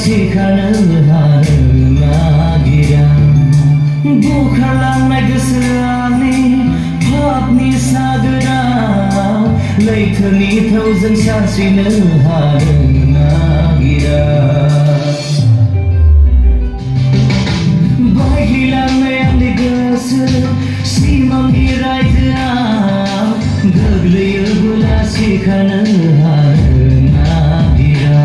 सिखानो हानो नागिरा बुखारलांनाय गोसोआनि पापनि सागोराव लैथोनि थौजों सानस्रिनो हानो नागिरा बायग्लिलांनाय आंनि गोसो सिमांनि रायजोआव गोग्लैयोब्ला सिखानो हानो नागिरा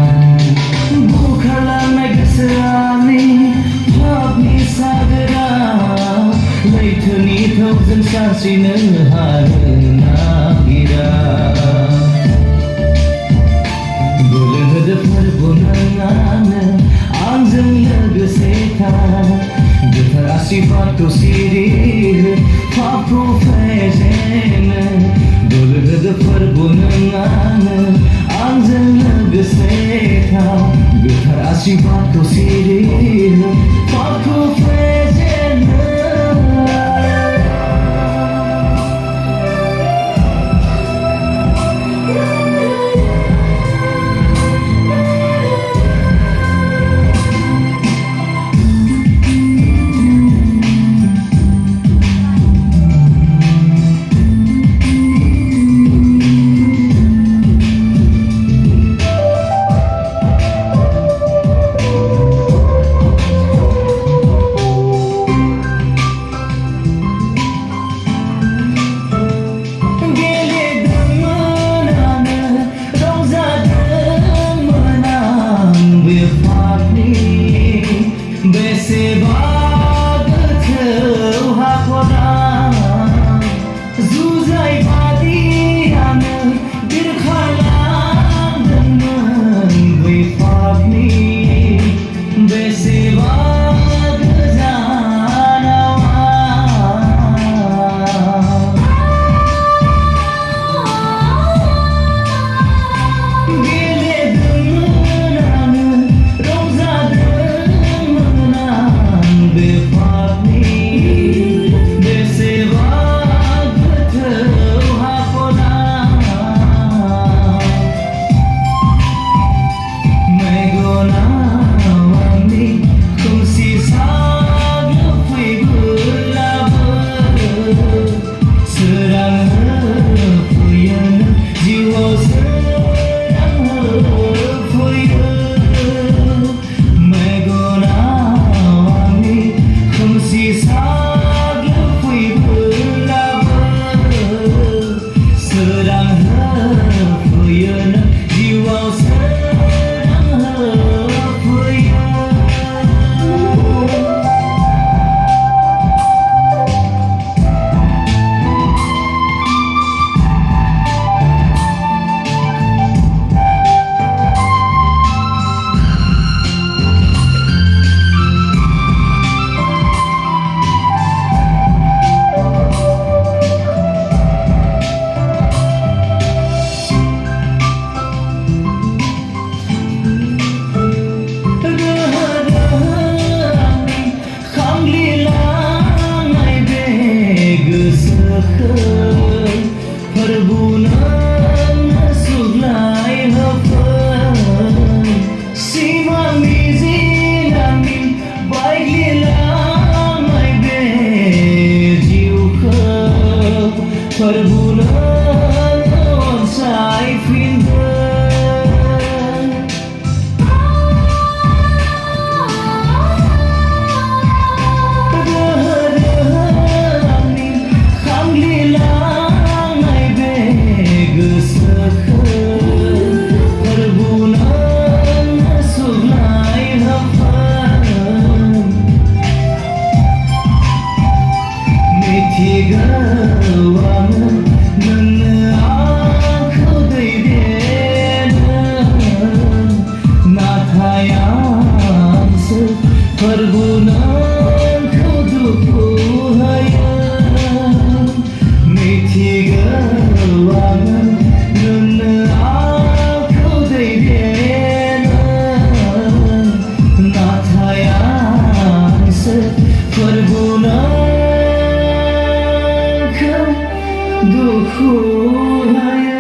बुखारलांनाय गोसोआनि पापनि सागोराव लैथोनि थौजों सानस्रिनो हानो नागिरा बोलो होदो फोरबो नोंआनो आंजों लोगोसे था गोथार आशीर्बादखौ सिरि हो पापखौ फेजेनो बोलो होदो फोरबो नोंआनो आंजों लोगोसे था गोथार आशीर्बादखौ सिरि हो पापखौ फेजेनो फोरबो नोंखौ दुखु होयो मिथिगौ आङो नोंनो आंखौ दैदेनो नाथाय आंसो फोरबो नोंखौ दुखु होयो